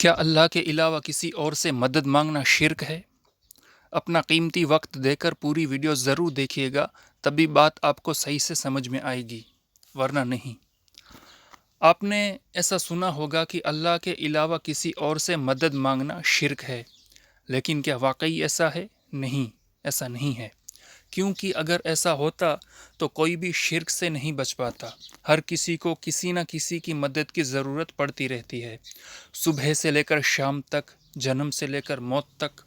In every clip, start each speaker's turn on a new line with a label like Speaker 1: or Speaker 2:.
Speaker 1: کیا اللہ کے علاوہ کسی اور سے مدد مانگنا شرک ہے؟ اپنا قیمتی وقت دے کر پوری ویڈیو ضرور دیکھیے گا، تبھی بات آپ کو صحیح سے سمجھ میں آئے گی، ورنہ نہیں۔ آپ نے ایسا سنا ہوگا کہ اللہ کے علاوہ کسی اور سے مدد مانگنا شرک ہے، لیکن کیا واقعی ایسا ہے؟ نہیں، ایسا نہیں ہے۔ کیونکہ اگر ایسا ہوتا تو کوئی بھی شرک سے نہیں بچ پاتا۔ ہر کسی کو کسی نہ کسی کی مدد کی ضرورت پڑتی رہتی ہے، صبح سے لے کر شام تک، جنم سے لے کر موت تک۔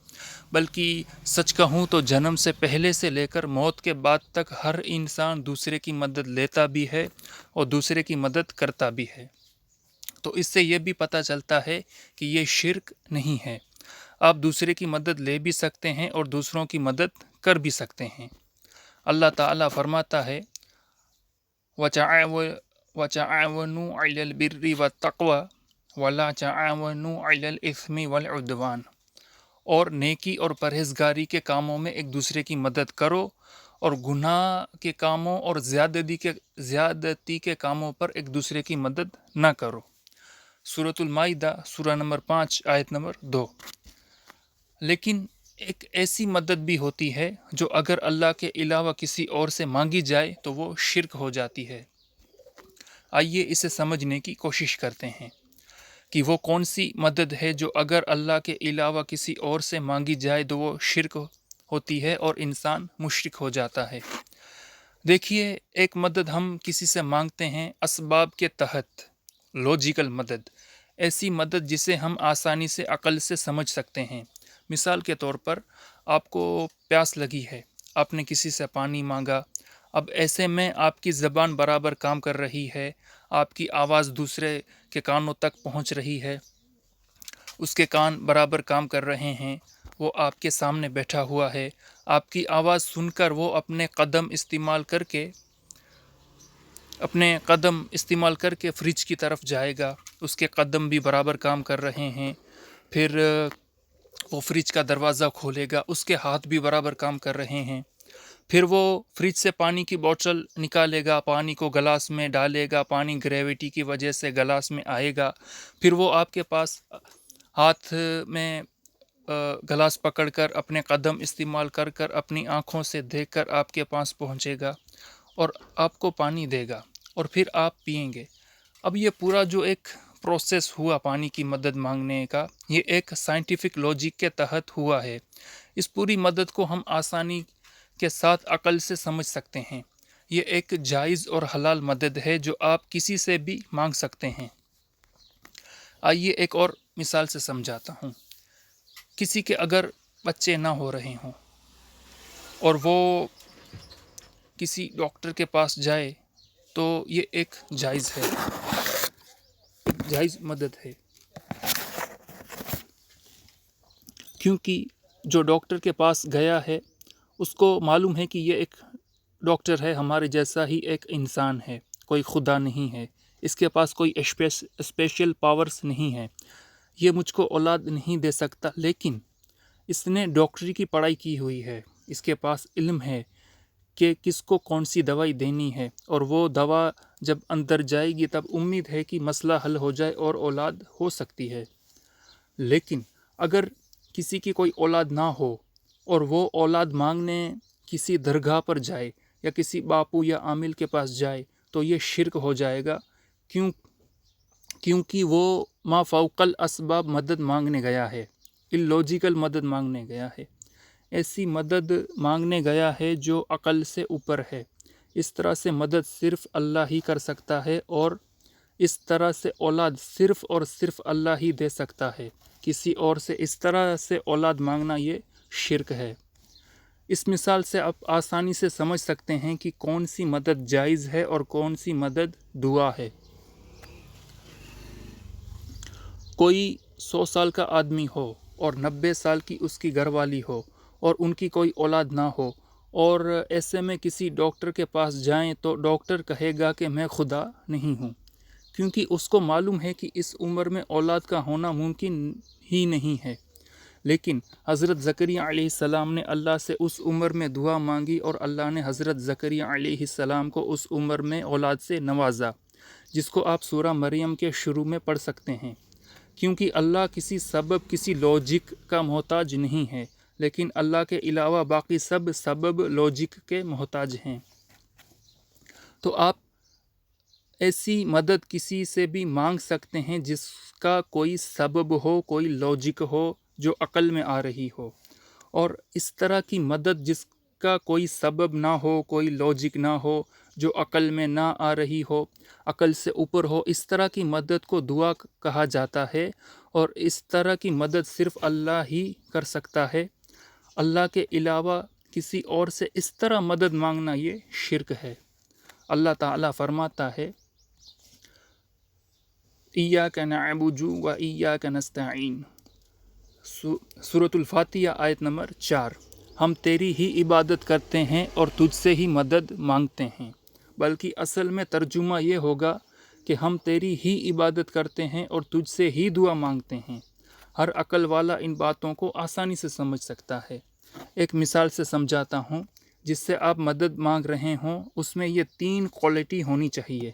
Speaker 1: بلکہ سچ کہوں تو جنم سے پہلے سے لے کر موت کے بعد تک ہر انسان دوسرے کی مدد لیتا بھی ہے اور دوسرے کی مدد کرتا بھی ہے۔ تو اس سے یہ بھی پتہ چلتا ہے کہ یہ شرک نہیں ہے۔ آپ دوسرے کی مدد لے بھی سکتے ہیں اور دوسروں کی مدد کر بھی سکتے ہیں۔ اللہ تعالیٰ فرماتا ہے وَتَعَاوَنُوا عَلَى الْبِرِّ وَالتَّقْوَى وَلَا تَعَاوَنُوا عَلَى الْإِثْمِ وَالْعُدْوَانِ، اور نیکی اور پرہیزگاری کے کاموں میں ایک دوسرے کی مدد کرو اور گناہ کے کاموں اور زیادتی کے کاموں پر ایک دوسرے کی مدد نہ کرو۔ سورۃ المائدہ سورہ نمبر 5 آیت نمبر 2۔ لیکن ایک ایسی مدد بھی ہوتی ہے جو اگر اللہ کے علاوہ کسی اور سے مانگی جائے تو وہ شرک ہو جاتی ہے۔ آئیے اسے سمجھنے کی کوشش کرتے ہیں کہ وہ کون سی مدد ہے جو اگر اللہ کے علاوہ کسی اور سے مانگی جائے تو وہ شرک ہوتی ہے اور انسان مشرک ہو جاتا ہے۔ دیکھیے، ایک مدد ہم کسی سے مانگتے ہیں اسباب کے تحت، لاجیکل مدد، ایسی مدد جسے ہم آسانی سے عقل سے سمجھ سکتے ہیں۔ مثال کے طور پر آپ کو پیاس لگی ہے، آپ نے کسی سے پانی مانگا۔ اب ایسے میں آپ کی زبان برابر کام کر رہی ہے، آپ کی آواز دوسرے کے کانوں تک پہنچ رہی ہے، اس کے کان برابر کام کر رہے ہیں، وہ آپ کے سامنے بیٹھا ہوا ہے، آپ کی آواز سن کر وہ اپنے قدم استعمال کر کے فریج کی طرف جائے گا، اس کے قدم بھی برابر کام کر رہے ہیں، پھر وہ فریج کا دروازہ کھولے گا، اس کے ہاتھ بھی برابر کام کر رہے ہیں، پھر وہ فریج سے پانی کی بوتل نکالے گا، پانی کو گلاس میں ڈالے گا، پانی گریویٹی کی وجہ سے گلاس میں آئے گا، پھر وہ آپ کے پاس ہاتھ میں گلاس پکڑ کر اپنے قدم استعمال کر کر اپنی آنکھوں سے دیکھ کر آپ کے پاس پہنچے گا اور آپ کو پانی دے گا اور پھر آپ پئیں گے۔ اب یہ پورا جو ایک پروسیس ہوا پانی کی مدد مانگنے کا، یہ ایک سائنٹیفک لاجک کے تحت ہوا ہے۔ اس پوری مدد کو ہم آسانی کے ساتھ عقل سے سمجھ سکتے ہیں۔ یہ ایک جائز اور حلال مدد ہے جو آپ کسی سے بھی مانگ سکتے ہیں۔ آئیے ایک اور مثال سے سمجھاتا ہوں۔ کسی کے اگر بچے نہ ہو رہے ہوں اور وہ کسی ڈاکٹر کے پاس جائے تو یہ ایک جائز مدد ہے، کیونکہ جو ڈاکٹر کے پاس گیا ہے اس کو معلوم ہے کہ یہ ایک ڈاکٹر ہے، ہمارے جیسا ہی ایک انسان ہے، کوئی خدا نہیں ہے، اس کے پاس کوئی اسپیشل پاورز نہیں ہے، یہ مجھ کو اولاد نہیں دے سکتا، لیکن اس نے ڈاکٹری کی پڑھائی کی ہوئی ہے، اس کے پاس علم ہے کہ کس کو کون سی دوائی دینی ہے، اور وہ دوا جب اندر جائے گی تب امید ہے کہ مسئلہ حل ہو جائے اور اولاد ہو سکتی ہے۔ لیکن اگر کسی کی کوئی اولاد نہ ہو اور وہ اولاد مانگنے کسی درگاہ پر جائے یا کسی باپو یا عامل کے پاس جائے تو یہ شرک ہو جائے گا، کیونکہ وہ ما فوق الاسباب مدد مانگنے گیا ہے، اللاجیکل مدد مانگنے گیا ہے، ایسی مدد مانگنے گیا ہے جو عقل سے اوپر ہے۔ اس طرح سے مدد صرف اللہ ہی کر سکتا ہے، اور اس طرح سے اولاد صرف اور صرف اللہ ہی دے سکتا ہے۔ کسی اور سے اس طرح سے اولاد مانگنا یہ شرک ہے۔ اس مثال سے آپ آسانی سے سمجھ سکتے ہیں کہ کون سی مدد جائز ہے اور کون سی مدد دعا ہے۔ کوئی 100 سال کا آدمی ہو اور 90 سال کی اس کی گھر والی ہو اور ان کی کوئی اولاد نہ ہو، اور ایسے میں کسی ڈاکٹر کے پاس جائیں تو ڈاکٹر کہے گا کہ میں خدا نہیں ہوں، کیونکہ اس کو معلوم ہے کہ اس عمر میں اولاد کا ہونا ممکن ہی نہیں ہے۔ لیکن حضرت زکریہ علیہ السلام نے اللہ سے اس عمر میں دعا مانگی اور اللہ نے حضرت زکریہ علیہ السلام کو اس عمر میں اولاد سے نوازا، جس کو آپ سورہ مریم کے شروع میں پڑھ سکتے ہیں۔ کیونکہ اللہ کسی سبب کسی لوجک کا محتاج نہیں ہے، لیکن اللہ کے علاوہ باقی سب سبب لوجک کے محتاج ہیں۔ تو آپ ایسی مدد کسی سے بھی مانگ سکتے ہیں جس کا کوئی سبب ہو، کوئی لوجک ہو جو عقل میں آ رہی ہو، اور اس طرح کی مدد جس کا کوئی سبب نہ ہو، کوئی لوجک نہ ہو، جو عقل میں نہ آ رہی ہو، عقل سے اوپر ہو، اس طرح کی مدد کو دعا کہا جاتا ہے، اور اس طرح کی مدد صرف اللہ ہی کر سکتا ہے۔ اللہ کے علاوہ کسی اور سے اس طرح مدد مانگنا یہ شرک ہے۔ اللہ تعالیٰ فرماتا ہے ایاک نعبد و ایاک نستعین، سورۃ الفاتحہ آیت نمبر 4۔ ہم تیری ہی عبادت کرتے ہیں اور تجھ سے ہی مدد مانگتے ہیں، بلکہ اصل میں ترجمہ یہ ہوگا کہ ہم تیری ہی عبادت کرتے ہیں اور تجھ سے ہی دعا مانگتے ہیں۔ ہر عقل والا ان باتوں کو آسانی سے سمجھ سکتا ہے۔ ایک مثال سے سمجھاتا ہوں، جس سے آپ مدد مانگ رہے ہوں اس میں یہ 3 کوالٹی ہونی چاہیے۔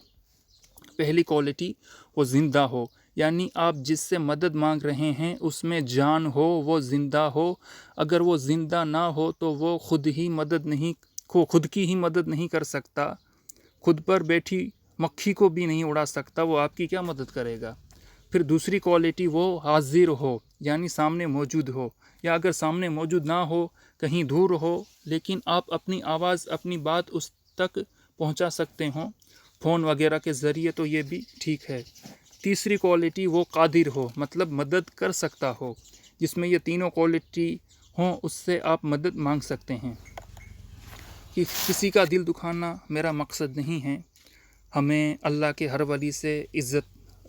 Speaker 1: پہلی کوالٹی، وہ زندہ ہو، یعنی آپ جس سے مدد مانگ رہے ہیں اس میں جان ہو، وہ زندہ ہو۔ اگر وہ زندہ نہ ہو تو وہ خود کی ہی مدد نہیں کر سکتا، خود پر بیٹھی مکھی کو بھی نہیں اڑا سکتا، وہ آپ کی کیا مدد کرے گا؟ پھر دوسری کوالٹی، وہ حاضر ہو، یعنی سامنے موجود ہو، یا اگر سامنے موجود نہ ہو، کہیں دور ہو، لیکن آپ اپنی آواز، اپنی بات اس تک پہنچا سکتے ہوں فون وغیرہ کے ذریعے، تو یہ بھی ٹھیک ہے۔ تیسری کوالٹی، وہ قادر ہو، مطلب مدد کر سکتا ہو۔ جس میں یہ تینوں کوالٹی ہوں اس سے آپ مدد مانگ سکتے ہیں۔ کہ کسی کا دل دکھانا میرا مقصد نہیں ہے۔ ہمیں اللہ کے ہر ولی سے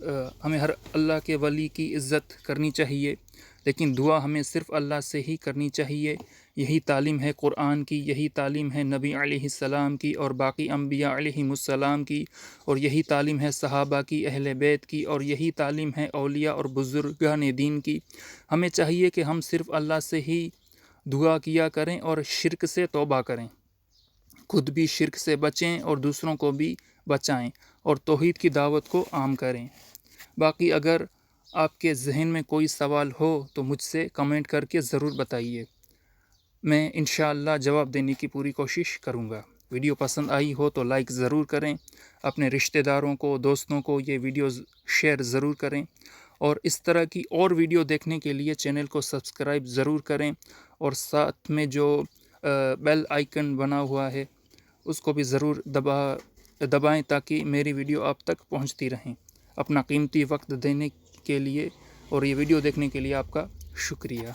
Speaker 1: اللہ کے ولی کی عزت کرنی چاہیے، لیکن دعا ہمیں صرف اللہ سے ہی کرنی چاہیے۔ یہی تعلیم ہے قرآن کی، یہی تعلیم ہے نبی علیہ السلام کی اور باقی انبیاء علیہ السلام کی، اور یہی تعلیم ہے صحابہ کی، اہل بیت کی، اور یہی تعلیم ہے اولیاء اور بزرگان دین کی۔ ہمیں چاہیے کہ ہم صرف اللہ سے ہی دعا کیا کریں اور شرک سے توبہ کریں، خود بھی شرک سے بچیں اور دوسروں کو بھی بچائیں، اور توحید کی دعوت کو عام کریں۔ باقی اگر آپ کے ذہن میں کوئی سوال ہو تو مجھ سے کمنٹ کر کے ضرور بتائیے، میں انشاءاللہ جواب دینے کی پوری کوشش کروں گا۔ ویڈیو پسند آئی ہو تو لائک ضرور کریں، اپنے رشتہ داروں کو، دوستوں کو یہ ویڈیوز شیئر ضرور کریں، اور اس طرح کی اور ویڈیو دیکھنے کے لیے چینل کو سبسکرائب ضرور کریں، اور ساتھ میں جو بیل آئیکن بنا ہوا ہے اس کو بھی ضرور دبائیں تاکہ میری ویڈیو آپ تک پہنچتی رہیں۔ اپنا قیمتی وقت دینے کے لیے اور یہ ویڈیو دیکھنے کے لیے آپ کا شکریہ۔